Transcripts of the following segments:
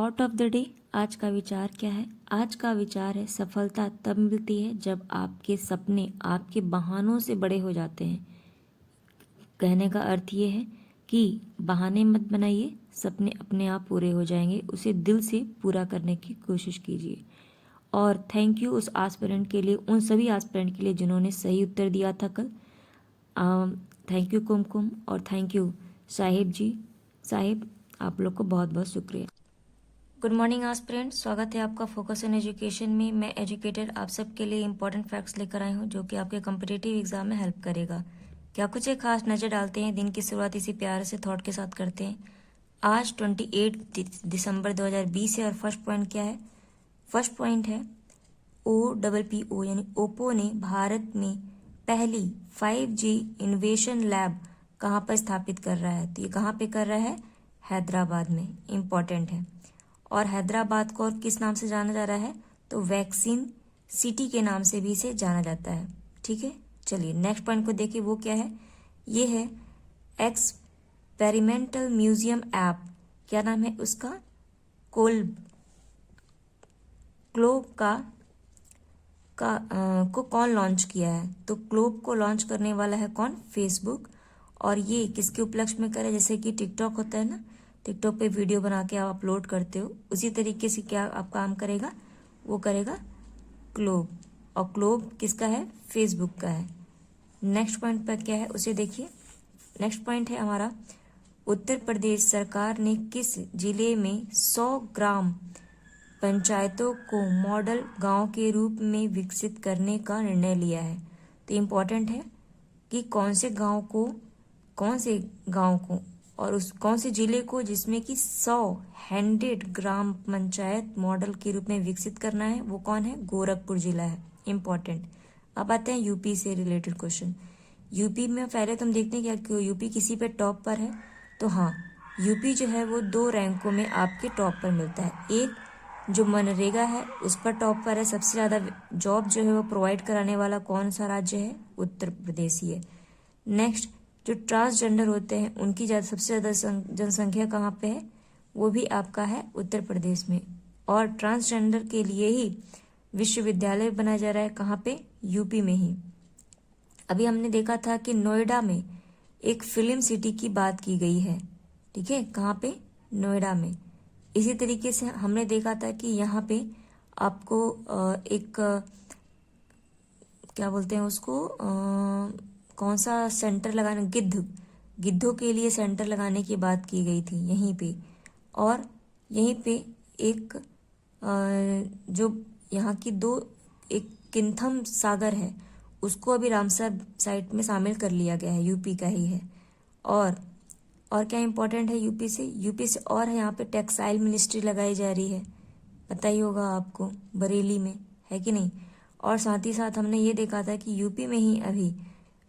Thought of the day, आज का विचार क्या है? आज का विचार है सफलता तब मिलती है जब आपके सपने आपके बहानों से बड़े हो जाते हैं। कहने का अर्थ ये है कि बहाने मत बनाइए, सपने अपने आप पूरे हो जाएंगे, उसे दिल से पूरा करने की कोशिश कीजिए। और थैंक यू उस एस्पिरेंट के लिए, उन सभी एस्पिरेंट के लिए जिन्होंने सही उत्तर दिया था कल। थैंक यू कुमकुम और थैंक यू साहिब जी। साहिब, आप लोग को बहुत बहुत शुक्रिया। गुड मॉर्निंग एस्पिरेंट, स्वागत है आपका फोकस ऑन एजुकेशन में। मैं एजुकेटर आप सबके लिए इंपॉर्टेंट फैक्ट्स लेकर आई हूँ जो कि आपके कॉम्पिटिटिव एग्जाम में हेल्प करेगा। क्या कुछ एक खास नज़र डालते हैं, दिन की शुरुआत इसी प्यारे से थॉट के साथ करते हैं। आज 28 दिसंबर 2020 है और फर्स्ट पॉइंट क्या है? फर्स्ट पॉइंट है OPPO यानी ओप्पो ने भारत में पहली 5G इनोवेशन लैब कहाँ पर स्थापित कर रहा है? तो ये कहाँ पे कर रहा है? हैदराबाद में। इम्पॉर्टेंट है। और हैदराबाद को और किस नाम से जाना जा रहा है? तो वैक्सीन सिटी के नाम से भी इसे जाना जाता है। ठीक है, चलिए नेक्स्ट पॉइंट को देखिए, वो क्या है? ये है एक्सपेरिमेंटल म्यूजियम ऐप। क्या नाम है उसका? क्लोब को कौन लॉन्च किया है? तो क्लोब को लॉन्च करने वाला है कौन? फेसबुक। और ये किसके उपलक्ष्य में करे? जैसे कि टिकटॉक होता है ना, टिकटॉक पे वीडियो बना के आप अपलोड करते हो, उसी तरीके से क्या आप काम करेगा? वो करेगा क्लोब। और क्लोब किसका है? फेसबुक का है। नेक्स्ट पॉइंट पर क्या है उसे देखिए। नेक्स्ट पॉइंट है हमारा, उत्तर प्रदेश सरकार ने किस जिले में 100 ग्राम पंचायतों को मॉडल गांव के रूप में विकसित करने का निर्णय लिया है? तो इम्पोर्टेंट है कि कौन से गांव को और उस कौन से जिले को जिसमें कि 100 ग्राम पंचायत मॉडल के रूप में विकसित करना है। वो कौन है? गोरखपुर जिला है। इम्पोर्टेंट। अब आते हैं यूपी से रिलेटेड क्वेश्चन। यूपी में पहले तुम देखते हैं क्या यूपी किसी पे टॉप पर है? तो हाँ, यूपी जो है वो 2 रैंकों में आपके टॉप पर मिलता है। एक जो मनरेगा है उस पर टॉप पर है, सबसे ज़्यादा जॉब जो है वो प्रोवाइड कराने वाला कौन सा राज्य है? उत्तर प्रदेश ही है। नेक्स्ट, जो ट्रांसजेंडर होते हैं उनकी सबसे ज़्यादा जनसंख्या कहाँ पे है? वो भी आपका है उत्तर प्रदेश में। और ट्रांसजेंडर के लिए ही विश्वविद्यालय बनाया जा रहा है, कहाँ पे? यूपी में ही। अभी हमने देखा था कि नोएडा में एक फिल्म सिटी की बात की गई है। ठीक है, कहाँ पे? नोएडा में। इसी तरीके से हमने देखा था कि यहाँ पे आपको एक क्या बोलते हैं उसको, कौन सा सेंटर लगाने, गिद्धों के लिए सेंटर लगाने की बात की गई थी यहीं पे। और यहीं पे एक जो यहाँ की एक किन्थम सागर है उसको अभी रामसर साइट में शामिल कर लिया गया है, यूपी का ही है। और क्या इंपॉर्टेंट है यूपी से और है, यहाँ पे टेक्सटाइल मिनिस्ट्री लगाई जा रही है, पता ही होगा आपको, बरेली में, है कि नहीं? और साथ ही साथ हमने ये देखा था कि यूपी में ही अभी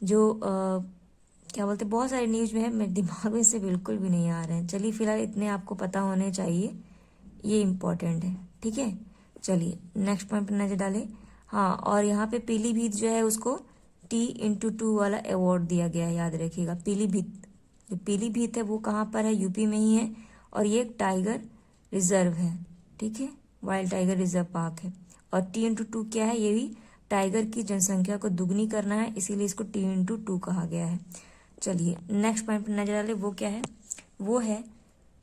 जो क्या बोलते, बहुत सारे न्यूज में है, मेरे दिमाग में से बिल्कुल भी नहीं आ रहे हैं। चलिए फिलहाल इतने आपको पता होने चाहिए, ये इम्पोर्टेंट है। ठीक है, चलिए नेक्स्ट पॉइंट पर नजर डालें। हाँ, और यहाँ पे पीलीभीत जो है उसको T x2 वाला अवार्ड दिया गया है, याद रखिएगा। जो पीलीभीत है वो कहाँ पर है? यूपी में ही है। और ये एक टाइगर रिजर्व है। ठीक है, वाइल्ड टाइगर रिजर्व पार्क है। और T x2 क्या है? ये भी टाइगर की जनसंख्या को दुगनी करना है, इसीलिए इसको T x2 कहा गया है। चलिए नेक्स्ट पॉइंट पर नजर डालें, वो क्या है? वो है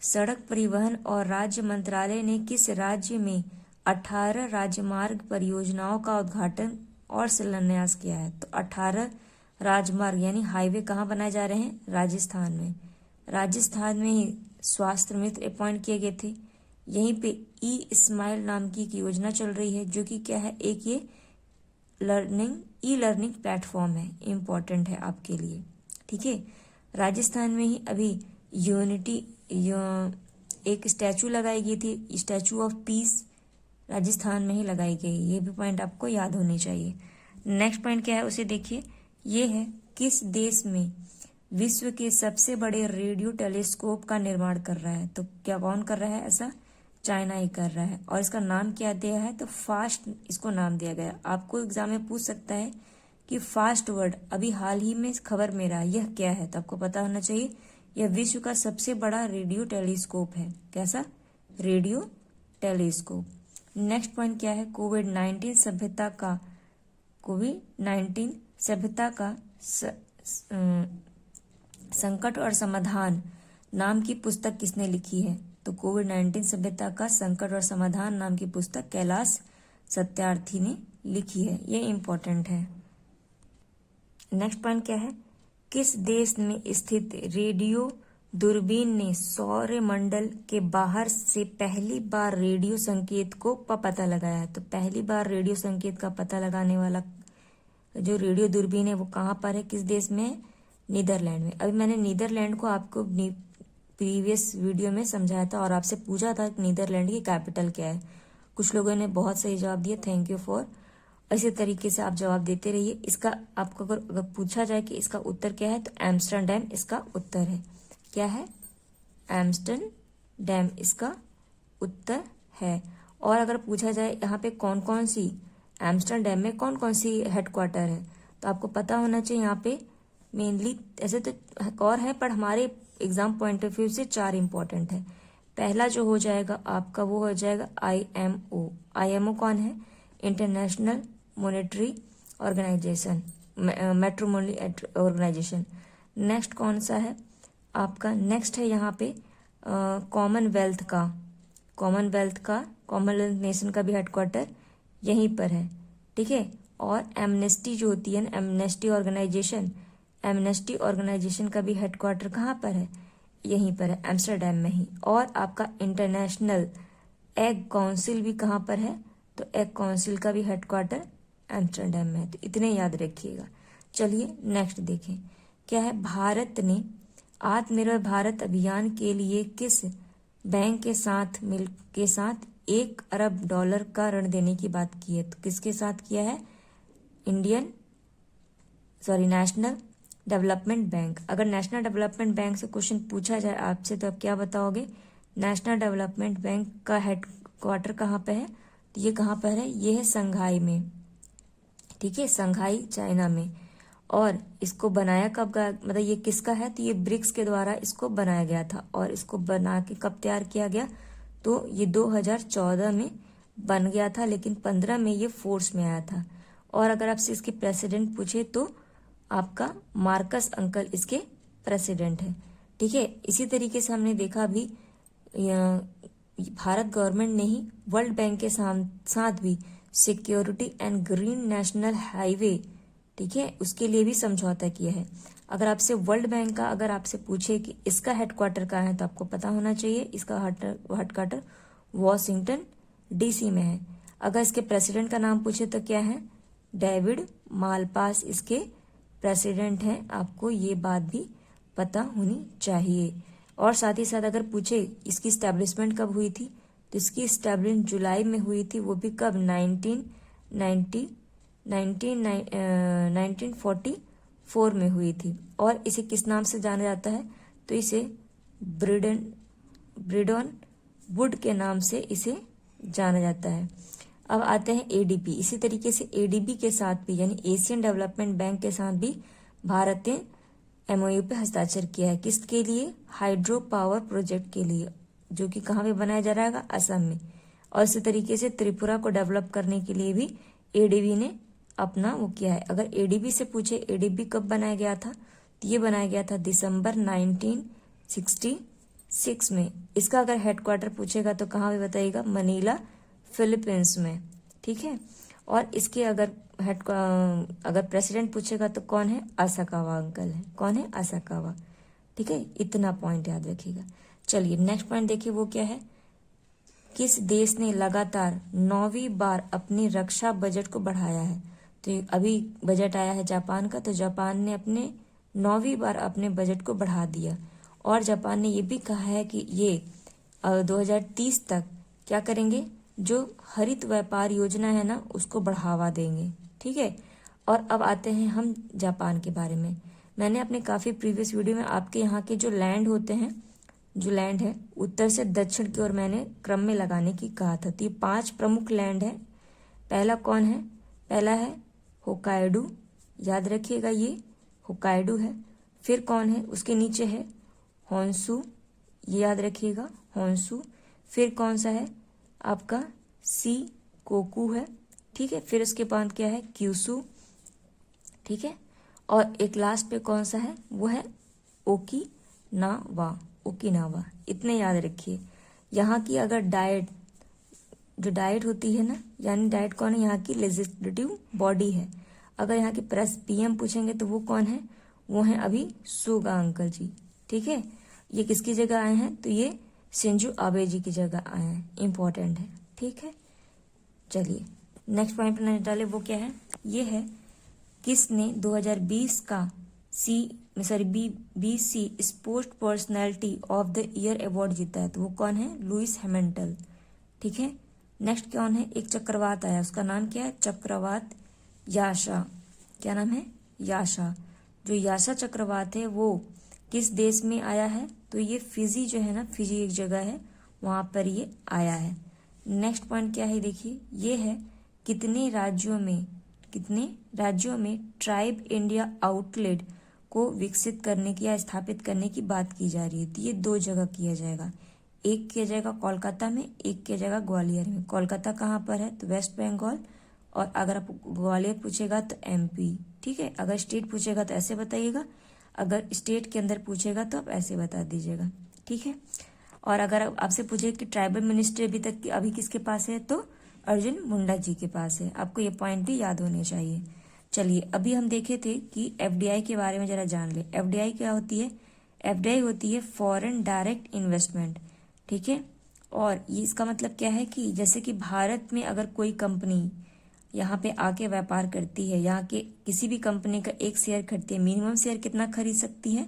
सड़क परिवहन और राज्य मंत्रालय ने किस राज्य में 18 राजमार्ग परियोजनाओं का उद्घाटन और शिलान्यास किया है? तो 18 राजमार्ग यानी हाईवे कहाँ बनाए जा रहे हैं? राजस्थान में। राजस्थान में ही स्वास्थ्य मित्र अपॉइंट किए गए थे। यहीं पे स्माइल नाम की एक योजना चल रही है जो कि क्या है? एक ये लर्निंग प्लेटफॉर्म है, इम्पॉर्टेंट है आपके लिए। ठीक है, राजस्थान में ही अभी यूनिटी एक स्टैचू लगाई गई थी, स्टैचू ऑफ पीस राजस्थान में ही लगाई गई। ये भी पॉइंट आपको याद होनी चाहिए। नेक्स्ट पॉइंट क्या है उसे देखिए। ये है किस देश में विश्व के सबसे बड़े रेडियो टेलीस्कोप का निर्माण कर रहा है? तो क्या कौन कर रहा है ऐसा? चाइना ही कर रहा है। और इसका नाम क्या दिया है? तो फास्ट इसको नाम दिया गया। आपको एग्जाम में पूछ सकता है कि फास्ट वर्ड अभी हाल ही में खबर में रहा, यह क्या है? तो आपको पता होना चाहिए, यह विश्व का सबसे बड़ा रेडियो टेलीस्कोप है। कैसा? Radio telescope. नेक्स्ट पॉइंट क्या है, कोविड-19 सभ्यता का संकट और समाधान नाम की पुस्तक किसने लिखी है? तो कोविड-19 सभ्यता का संकट और समाधान नाम की पुस्तक कैलाश सत्यार्थी ने लिखी है। ये इंपॉर्टेंट है। नेक्स्ट पॉइंट क्या है, किस देश में स्थित रेडियो दूरबीन ने सौरमंडल के बाहर से पहली बार रेडियो संकेत को पता लगाया? तो पहली बार रेडियो संकेत का पता लगाने वाला जो रेडियो दूरबीन है वो कहाँ पर है, किस देश में? नीदरलैंड में। अभी मैंने नीदरलैंड को आपको प्रीवियस वीडियो में समझाया था और आपसे पूछा था कि नीदरलैंड की कैपिटल क्या है। कुछ लोगों ने बहुत सही जवाब दिया, थैंक यू फॉर। इसी तरीके से आप जवाब देते रहिए। इसका आपको अगर पूछा जाए कि इसका उत्तर क्या है तो एम्स्टरडैम इसका उत्तर है। क्या है? एम्स्टरडैम इसका उत्तर है। और अगर पूछा जाए यहाँ पे कौन कौन सी एम्स्टरडैम में कौन कौन सी हेडक्वार्टर है तो आपको पता होना चाहिए। यहाँ पे मेनली ऐसे तो और है पर हमारे एग्जाम पॉइंट ऑफ व्यू से 4 इंपॉर्टेंट है। पहला जो हो जाएगा आपका वो हो जाएगा IMO। IMO कौन है? International monetary organisation, matrimony organisation. Next कौन सा है आपका? नेक्स्ट है यहाँ पे कॉमनवेल्थ नेशन का भी हेडक्वार्टर यहीं पर है, ठीक है। और एमनेस्टी जो होती है ना, एमनेस्टी ऑर्गेनाइजेशन का भी हेडक्वार्टर कहाँ पर है? यहीं पर है, एम्स्टरडैम में ही। और आपका इंटरनेशनल एग काउंसिल भी कहाँ पर है? तो एग काउंसिल का भी हेडक्वार्टर एम्स्टरडैम में है। तो इतने याद रखिएगा। चलिए नेक्स्ट देखें क्या है। भारत ने आत्मनिर्भर भारत अभियान के लिए किस बैंक के साथ $1 अरब का ऋण देने की बात की है? तो किसके साथ किया है? National development bank. अगर नेशनल डेवलपमेंट बैंक से क्वेश्चन पूछा जाए आपसे तो आप क्या बताओगे? नेशनल डेवलपमेंट बैंक का हेडक्वार्टर कहाँ पे है? तो ये कहाँ पर है? ये है संघाई में, ठीक है, संघाई चाइना में। और इसको बनाया कब गया, मतलब ये किसका है? तो ये ब्रिक्स के द्वारा इसको बनाया गया था। और इसको बना के कब तैयार किया गया? तो ये 2014 में बन गया था, लेकिन 15 में ये फोर्स में आया था। और अगर आपसे इसके प्रेसिडेंट पूछे तो आपका मार्कस अंकल इसके प्रेसिडेंट है, ठीक है। इसी तरीके से हमने देखा अभी भारत गवर्नमेंट ने ही वर्ल्ड बैंक के साथ भी security and green national highway, ठीक है, उसके लिए भी समझौता किया है। अगर आपसे वर्ल्ड बैंक का अगर आपसे पूछे कि इसका हेडक्वार्टर कहाँ है तो आपको पता होना चाहिए इसका हेडक्वार्टर वॉशिंगटन DC में है। अगर इसके प्रेसिडेंट का नाम पूछे तो क्या है? डेविड मालपास इसके प्रेसिडेंट हैं। आपको ये बात भी पता होनी चाहिए। और साथ ही साथ अगर पूछे इसकी इस्टेब्लिशमेंट कब हुई थी तो इसकी इस्टेब्लिशमेंट जुलाई में हुई थी। वो भी कब? 1944 में हुई थी। और इसे किस नाम से जाना जाता है? तो इसे ब्रिडन वुड के नाम से इसे जाना जाता है। अब आते हैं ADB। इसी तरीके से ADB के साथ भी यानी एशियन डेवलपमेंट बैंक के साथ भी भारत ने MOU पे हस्ताक्षर किया है। किसके लिए? हाइड्रो पावर प्रोजेक्ट के लिए, जो कि कहाँ पे बनाया जा रहा है? असम में। और इसी तरीके से त्रिपुरा को डेवलप करने के लिए भी ADB ने अपना वो किया है। अगर ADB से पूछे ADB कब बनाया गया था तो ये बनाया गया था दिसंबर 1966 में। इसका अगर हेडक्वार्टर पूछेगा तो कहाँ पे बताइएगा? मनीला, फिलीपींस में, ठीक है। और इसके अगर प्रेसिडेंट पूछेगा तो कौन है? आसाकावा अंकल है। कौन है? आसाकावा, ठीक है। इतना पॉइंट याद रखिएगा। चलिए नेक्स्ट पॉइंट देखिए, वो क्या है। किस देश ने लगातार 9वीं बार अपनी रक्षा बजट को बढ़ाया है? तो अभी बजट आया है जापान का, तो जापान ने अपने 9वीं बार अपने बजट को बढ़ा दिया। और जापान ने ये भी कहा है कि ये 2030 तक क्या करेंगे? जो हरित व्यापार योजना है ना उसको बढ़ावा देंगे, ठीक है। और अब आते हैं हम जापान के बारे में। मैंने अपने काफ़ी प्रीवियस वीडियो में आपके यहाँ के जो लैंड होते हैं, जो लैंड है उत्तर से दक्षिण की ओर मैंने क्रम में लगाने की कहा था। तो ये 5 प्रमुख लैंड है। पहला कौन है? पहला है होकाइडो, याद रखिएगा ये होकाइडो है। फिर कौन है? उसके नीचे है होन्शु, ये याद रखिएगा होन्शु। फिर कौन सा है? आपका सी कोकू है, ठीक है। फिर उसके बाद क्या है, क्यूसू, ठीक है। और एक लास्ट पे कौन सा है, वो है ओकिनावा, ओकिनावा। इतने याद रखिए। यहाँ की अगर डाइट, जो डाइट होती है ना, यानी डाइट कौन है, यहाँ की लेजिस्लेटिव बॉडी है। अगर यहाँ की प्रेस पीएम पूछेंगे तो वो कौन है, वो है अभी सुगा अंकल जी, ठीक है। ये किसकी जगह आए हैं, तो ये शिंजो आबे जी की जगह आए हैं, इंपॉर्टेंट है, ठीक है। चलिए नेक्स्ट पॉइंट पर नजर डाले, वो क्या है, ये है किसने 2020 का BC sports personality of the year award जीता है, तो वो कौन है, लुइस हैमिल्टन, ठीक है। नेक्स्ट कौन है, एक चक्रवात आया, उसका नाम क्या है, चक्रवात याशा। क्या नाम है, याशा। जो याशा चक्रवात है वो किस देश में आया है, तो ये फिजी जो है ना, फिजी एक जगह है, वहां पर ये आया है। नेक्स्ट पॉइंट क्या है, देखिए ये है कितने राज्यों में ट्राइब इंडिया आउटलेट को विकसित करने की या स्थापित करने की बात की जा रही है, तो ये 2 जगह किया जाएगा। एक किया जाएगा कोलकाता में, एक किया जाएगा ग्वालियर में। कोलकाता कहाँ पर है, तो वेस्ट बंगाल, और अगर आप ग्वालियर पूछेगा तो एमपी, ठीक है। अगर स्टेट पूछेगा तो ऐसे बताइएगा, अगर स्टेट के अंदर पूछेगा तो आप ऐसे बता दीजिएगा, ठीक है। और अगर आपसे पूछे कि ट्राइबल मिनिस्ट्री अभी किसके पास है, तो अर्जुन मुंडा जी के पास है। आपको ये पॉइंट भी याद होने चाहिए। चलिए अभी हम देखे थे कि एफडीआई के बारे में जरा जान ले। एफडीआई क्या होती है, एफडीआई होती है फॉरेन डायरेक्ट इन्वेस्टमेंट, ठीक है। और ये इसका मतलब क्या है कि जैसे कि भारत में अगर कोई कंपनी यहाँ पे आके व्यापार करती है, यहाँ के किसी भी कंपनी का एक शेयर खरीदती है, मिनिमम शेयर कितना खरीद सकती है,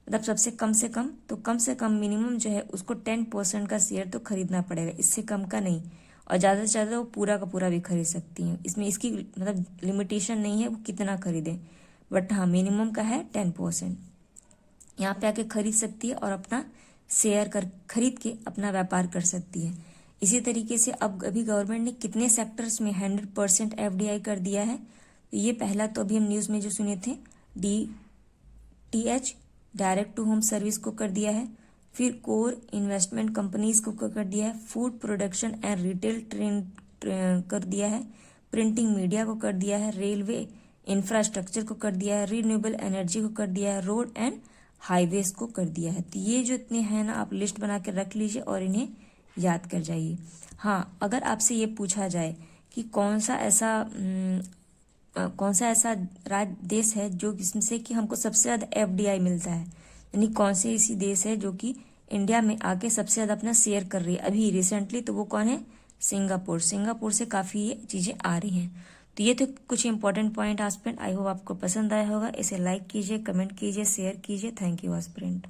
मतलब सबसे कम से कम, तो कम से कम मिनिमम जो है उसको 10% का शेयर तो खरीदना पड़ेगा, इससे कम का नहीं। और ज़्यादा से ज़्यादा वो पूरा का पूरा भी खरीद सकती हैं, इसमें इसकी मतलब लिमिटेशन नहीं है वो कितना खरीदें, बट हाँ मिनिमम का है 10%। यहाँ पे आके खरीद सकती है और अपना शेयर खरीद के अपना व्यापार कर सकती है। इसी तरीके से अब अभी गवर्नमेंट ने कितने सेक्टर्स में 100% एफडीआई कर दिया है, तो ये पहला तो अभी हम न्यूज़ में जो सुने थे, DTH direct to home service को कर दिया है, फिर कोर इन्वेस्टमेंट कंपनीज को कर दिया है, फूड प्रोडक्शन एंड रिटेल कर दिया है, प्रिंटिंग मीडिया को कर दिया है, रेलवे इंफ्रास्ट्रक्चर को कर दिया है, रिन्यूएबल एनर्जी को कर दिया है, रोड एंड हाईवेज को कर दिया है। तो ये जो इतने हैं ना, आप लिस्ट बना के रख लीजिए और इन्हें याद कर जाइए। हाँ, अगर आपसे ये पूछा जाए कि कौन सा ऐसा देश है जो जिससे कि हमको सबसे ज़्यादा एफडीआई मिलता है, यानी कौन से ऐसी देश है जो कि इंडिया में आके सबसे ज़्यादा अपना शेयर कर रही है अभी रिसेंटली, तो वो कौन है, सिंगापुर। सिंगापुर से काफ़ी ये चीज़ें आ रही हैं। तो ये थे कुछ important point aspirant. I hope आपको पसंद आया होगा। इसे लाइक कीजिए, कमेंट कीजिए, शेयर कीजिए। Thank you aspirant.